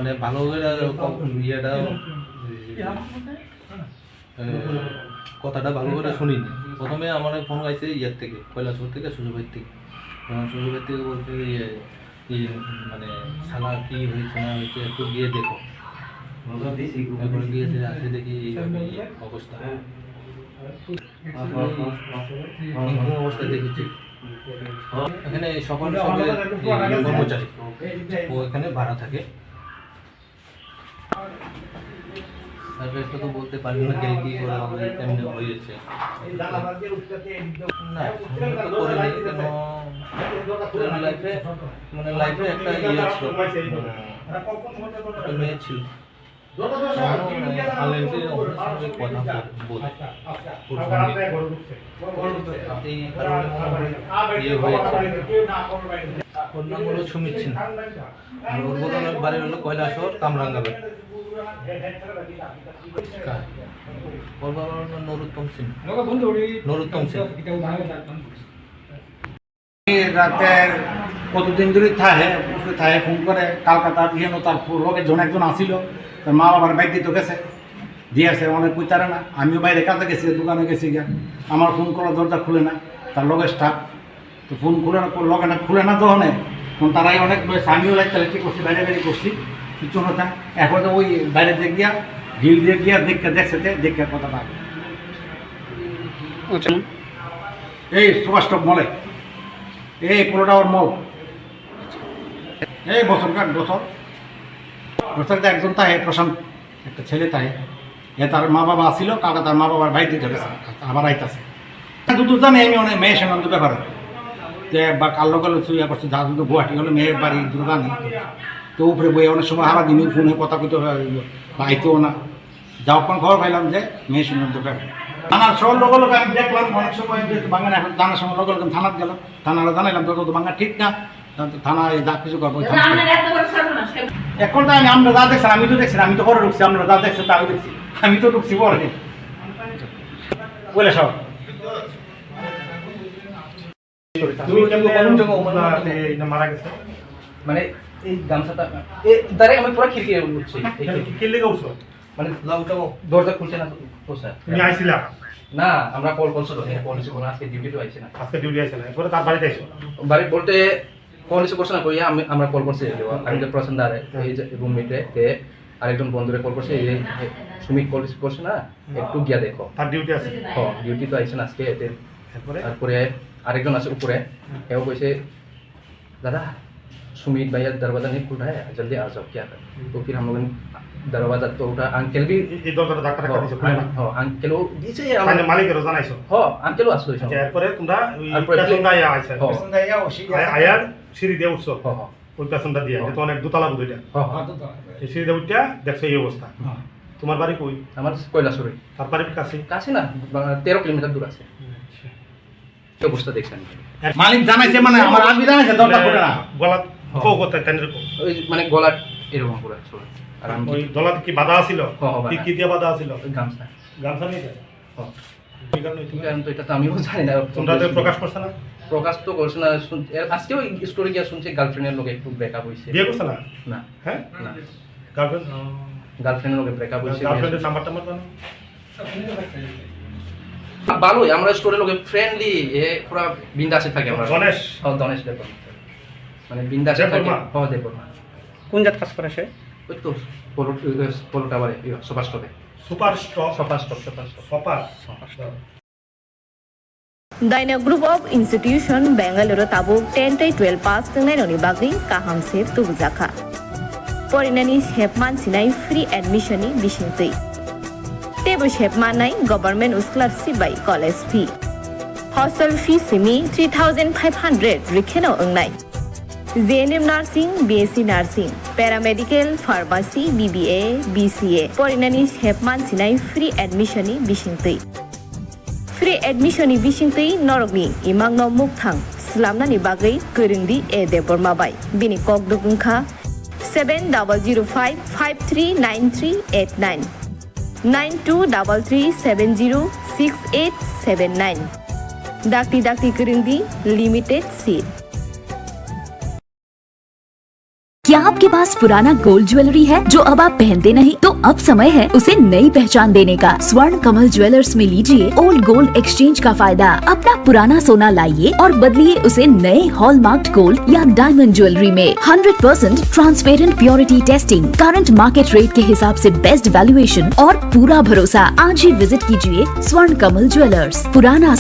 মানে ভালো করে ইয়েটা কথাটা ভালো করে শুনিনি। প্রথমে আমার ফোন গাইছে ইয়ের থেকে, কৈলাসহর থেকে, শ্বশুরবাড়ির থেকে। শ্বশুরবাড়ির থেকে বলতে মানে শালা কী হয়েছে না হয়েছে একটু গিয়ে দেখো। তারপরে গিয়েছে, আসে দেখি অবস্থা, অবস্থায় দেখেছি। এখানে সকল কর্মচারী ও এখানে ভাড়া থাকে। তো বলতে পারি না কে কি করে তেমনি হয়েছে না করিনি, কেন লাইফে মানে লাইফে একটা ইয়ে ছিল, মেয়ে ছিল, কথা বলে এই কারণে ইয়ে হয়েছে। ওর নাম হলো সুমিত সিং, আর ওর বদলের বাড়ি হলো কৈলাসহর কামরাঙ্গাবে। ওর বাবার নাম নরোত্তম সিং। রাতের কতদিন ধরে থাকে ফোন করে কলকাতা দিয়ে তার লগে জন একজন আসিল, তার মা বাবার বাইক দিতে গেছে, দিয়েছে অনেক কইতারে না। আমিও বাইরে কাজে গেছি, দোকানে গেছি গিয়া, আমার ফোন করা দরজা খুলে না, তার লগে স্টাফ তো ফোন খুলে না, লগে না খুলে না যখন তখন তারাই অনেক আমিও লাইতে করছি, বাইরে বাইরে করছি কিছু না। এখন ওই বাইরে দিয়ে গিয়া ঢিল দিয়ে গিয়া দেখছে দেখে কথা পাবে এই সুভাষ স্টক মলে, এই পোলোটাওয়ার মল, এই বছর একজন তাই প্রশান্ত একটা ছেলে তাই তার মা বাবা আসিল, কাকা তার মা বাবার ভাই দিতে গেছে, আবার আইতাছে দুটো জানি আমি অনেক মেয়ের সঙ্গে ব্যাপারে যে বা কালো কালো চুইয়া করছে, যা শুধু গুয়াহাটি হলো মেয়ের বাড়ি দুর্গানি, তো উপরে বই অনেক সময় হারা দিনই ফোনে কথা কইতে বা আইতেও না। যাও খবর পাইলাম যে মেয়ের সঙ্গে ব্যাপারে থানার সব লোক আমি দেখলাম অনেক সময় যে বাংলা এখন জানার সময় লোক থানার গেলাম, থানারা জানাইলাম তো বাংলা ঠিক না, থানায় যা কিছু করবো এখনটা আমরা যা দেখছেন আমি তো দেখছি, আমি তো পরে ঢুকছি, আমরা যা দেখছেন তা দেখছি, আমি তো ঢুকছি পরে বলে সব। মারা গেছে মানে এই গামছাটা দাঁড়াই আমি পুরো খিড়কি উঠছি, কি লেগে উঠছো মানে দরজা খুলছে না তো স্যার তুমি আইছিলা না, আমরা কল করছিল পলিসি কোন আজকে ডিউটি আইছে না, আজকে ডিউটি আইছে না, পরে তার বাড়িতে আইছো বাড়ি বলতে পলিসি করছে না কই আমরা কল করছি, আমি যে প্রসেন দাঁড়ে এই যে রুমমেটে তে আরেকজন বন্ধুরে কল করছে, এই সুমিত পলিসি করছে না, একটু গিয়া দেখো তার ডিউটি আছে। হ্যাঁ ডিউটি তো আইছে না আজকে, তারপরে আরেকজন আছে উপরে, এও কইছে दादा सुमित भैया दरवाजा नहीं खुल रहा है, जल्दी आ जाओ क्या कर। तो फिर हम लोगों ने दरवाजा तो उठा, अंकल भी अंकल দিছে মানে মালিকের জানাইছো? হ্যাঁ আঙ্কেলও আসলো এসব। এরপরে তোমরা ওই পেছনটা আইছো, পেছনটা আইয়া ও আয়ার সিঁড়ি দিয়ে উঠছো, হ্যাঁ ওই পেছনটা দিয়ে, এটা তো অনেক দোতলা বুঝিটা, হ্যাঁ দোতলা, এই সিঁড়ি দিয়ে উঠা দেখছো এই অবস্থা। তোমার বাড়ি কই? আমার কৈলাসহরে। তার বাড়ি কাছে? কাছে না, 13 কিলোমিটার দূর আছে। কি অবস্থা দেখছেন? মালিক জানাইছে মানে আমার আগে জানাইছে দরজা খুলে না, গলা কো করতে তেনরে ওই মানে গলা এরকম করে ছিল। আর আমি ওই গলাতে কি বাধা ছিল? কি কি দিয়ে বাধা ছিল? গামছা। গামছা নিয়ে যায়? হ্যাঁ। কি কারণ তো এটা তো আমিও জানি না। তোমরা তো প্রকাশ করছ না? প্রকাশ তো করছ না, আজকেও স্টোরি গিয়া শুনছি গার্লফ্রেন্ডের লগে একটু ব্রেকআপ হইছে। বিয়ে করছ না? না। হ্যাঁ? না। গার্লফ্রেন্ডের লগে ব্রেকআপ হইছে। গার্লফ্রেন্ডের নাম্বারটা জানো? ভালোই, আমরা স্টোরের লগে ফ্রেন্ডলি, এ পুরো বিন্দাসে থাকে আমরা। গণেশ? হ্যাঁ গণেশ দেবন। মানে বিন্দাসে থাকে। হ্যাঁ দেবন। কোন জাত কাজ করে সে? ওই তো পোলোটা বারে super stop. Super stop? Super stop. Daina Group of Institution Bangalore tabuk 10-12 pass tengai noni bagi kaham sep tu bujaka. Porinani shepman sinai free admission ni bisingtui. Tebu shepman nai government scholarship by college fee. Hostel fee simi 3,500 rikheno ongnai. JNM Nursing, BSc Nursing, Paramedical, Pharmacy, BBA, BCA. Porinani shepman sinai free admission ni bisingtui. Free admission ni bisingtui norogni imang no mukhang slamna ni bagai goringdi e debormabai bini kok dukungkha 7005539389 9233706879 dakti goringdi limited seat. क्या आपके पास पुराना gold jewellery है जो अब आप पहनते नहीं? तो अब समय है उसे नई पहचान देने का। स्वर्ण कमल ज्वेलर्स में लीजिए ओल्ड गोल्ड एक्सचेंज का फायदा। अपना पुराना सोना लाइए और बदलिए उसे नए हॉलमार्क्ड गोल्ड या डायमंड ज्वेलरी में। 100% transparent purity testing, current market rate के हिसाब से बेस्ट वैल्यूएशन और पूरा भरोसा। आज ही विजिट कीजिए स्वर्ण कमल ज्वेलर्स, पुराना